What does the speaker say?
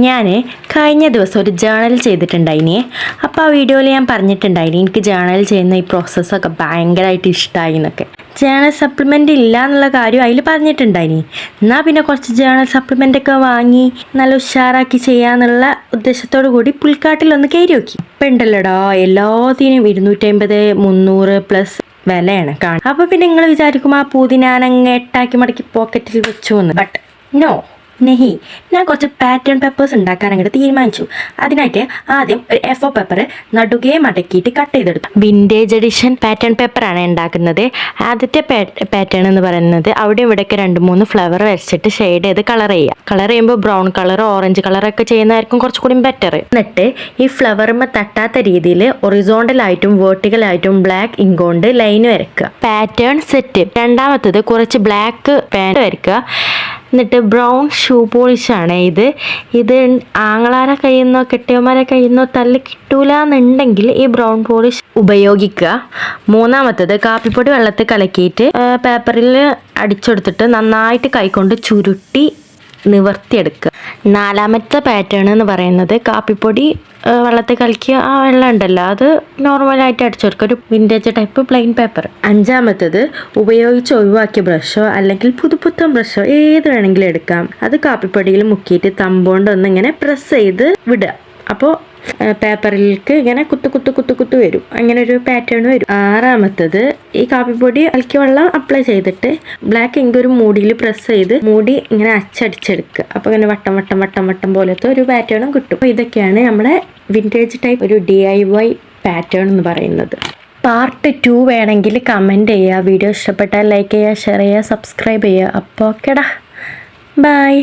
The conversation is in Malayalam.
ഞാൻ കഴിഞ്ഞ ദിവസം ഒരു ജേണൽ ചെയ്തിട്ടുണ്ടായിനി. അപ്പോൾ ആ വീഡിയോയിൽ ഞാൻ പറഞ്ഞിട്ടുണ്ടായിനി എനിക്ക് ജേണൽ ചെയ്യുന്ന ഈ പ്രോസസ്സൊക്കെ ഭയങ്കരമായിട്ട് ഇഷ്ടമായി എന്നൊക്കെ. ജേണൽ സപ്ലിമെൻ്റ് ഇല്ല എന്നുള്ള കാര്യം അതിൽ പറഞ്ഞിട്ടുണ്ടായിനി. എന്നാൽ പിന്നെ കുറച്ച് ജേണൽ സപ്ലിമെൻ്റൊക്കെ വാങ്ങി നല്ല ഉഷാറാക്കി ചെയ്യാന്നുള്ള ഉദ്ദേശത്തോടു കൂടി പുൽക്കാട്ടിലൊന്ന് കയറി നോക്കി. ഇപ്പം ഉണ്ടല്ലോടാ എല്ലാത്തിനും 250, 300+ വിലയാണ് കാണും. അപ്പോൾ പിന്നെ നിങ്ങൾ വിചാരിക്കും ആ പൂതി ഞാൻ അങ്ങ് എട്ടാക്കി മടക്കി പോക്കറ്റിൽ വെച്ചു എന്ന്. ബട്ട് നോ, നെഹി, ഞാൻ കുറച്ച് പാറ്റേൺ പേപ്പേഴ്സ് ഉണ്ടാക്കാൻ അങ്ങോട്ട് തീരുമാനിച്ചു. അതിനായിട്ട് ആദ്യം ഒരു A4 പേപ്പർ നടുകെ മടക്കിയിട്ട് കട്ട് ചെയ്തെടുത്തു. വിൻറ്റേജ് എഡിഷൻ പാറ്റേൺ പേപ്പറാണ് ഉണ്ടാക്കുന്നത്. ആദ്യത്തെ പാറ്റേൺ എന്ന് പറയുന്നത് അവിടെ ഇവിടെയൊക്കെ 2-3 ഫ്ലവർ വരച്ചിട്ട് ഷെയ്ഡ് ചെയ്ത് കളർ ചെയ്യുക. കളർ ചെയ്യുമ്പോൾ ബ്രൗൺ കളർ, ഓറഞ്ച് കളറൊക്കെ ചെയ്യുന്നതായിരിക്കും കുറച്ചുകൂടി ബെറ്റർ. എന്നിട്ട് ഈ ഫ്ലവറുമ്മ തട്ടാത്ത രീതിയിൽ ഒറിസോണ്ടലായിട്ടും വേർട്ടിക്കലായിട്ടും ബ്ലാക്ക് ഇങ്ക് കൊണ്ട് ലൈൻ വരയ്ക്കുക. Pattern set. രണ്ടാമത്തത് കുറച്ച് ബ്ലാക്ക് പാൻറ് വരയ്ക്കുക. എന്നിട്ട് ബ്രൗൺ ഷൂ പോളിഷാണ് ഇത് ആങ്ങളാരെ കയ്യിൽ നിന്നോ കെട്ടിയന്മാരെ കയ്യിൽ നിന്നോ തല്ല് കിട്ടൂല എന്നുണ്ടെങ്കിൽ ഈ ബ്രൗൺ പോളിഷ് ഉപയോഗിക്കുക. മൂന്നാമത്തത് കാപ്പിപ്പൊടി വെള്ളത്തിൽ കലക്കിയിട്ട് പേപ്പറിൽ അടിച്ചെടുത്തിട്ട് നന്നായിട്ട് കൈകൊണ്ട് ചുരുട്ടി നിവർത്തിയെടുക്കുക. നാലാമത്തെ പാറ്റേൺ എന്ന് പറയുന്നത് കാപ്പിപ്പൊടി വെള്ളത്തിൽ കലക്കിയ ആ വെള്ളം ഉണ്ടല്ലോ അത് നോർമലായിട്ട് അടിച്ചെടുക്കുക, ഒരു വിൻറ്റേജ് ടൈപ്പ് പ്ലെയിൻ പേപ്പർ. അഞ്ചാമത്തത് ഉപയോഗിച്ച് ഒഴിവാക്കിയ ബ്രഷോ അല്ലെങ്കിൽ പുതുപുത്തൻ ബ്രഷോ ഏത് വേണമെങ്കിലും എടുക്കാം. അത് കാപ്പിപ്പൊടിയിൽ മുക്കിയിട്ട് തമ്പോണ്ട് ഒന്ന് ഇങ്ങനെ പ്രസ് ചെയ്ത് വിടുക. അപ്പോൾ പേപ്പറിലേക്ക് ഇങ്ങനെ കുത്തു വരും. അങ്ങനെ ഒരു പാറ്റേൺ വരും. ആറാമത്തത് ഈ കാപ്പിപ്പൊടി കലക്കിയ വെള്ളം അപ്ലൈ ചെയ്തിട്ട് ബ്ലാക്ക് ഇങ്ക് ഒരു മൂടിയിൽ പ്രസ് ചെയ്ത് മൂടി ഇങ്ങനെ അച്ചടിച്ചെടുക്കുക. അപ്പോൾ ഇങ്ങനെ വട്ടം പോലത്തെ ഒരു പാറ്റേണും കിട്ടും. അപ്പോൾ ഇതൊക്കെയാണ് നമ്മുടെ വിൻറ്റേജ് ടൈപ്പ് ഒരു DIY പാറ്റേൺ എന്ന് പറയുന്നത്. പാർട്ട് 2 വേണമെങ്കിൽ കമൻറ്റ് ചെയ്യുക. വീഡിയോ ഇഷ്ടപ്പെട്ടാൽ ലൈക്ക് ചെയ്യുക, ഷെയർ ചെയ്യുക, സബ്സ്ക്രൈബ് ചെയ്യുക. അപ്പോൾ ഓക്കെടാ, ബൈ.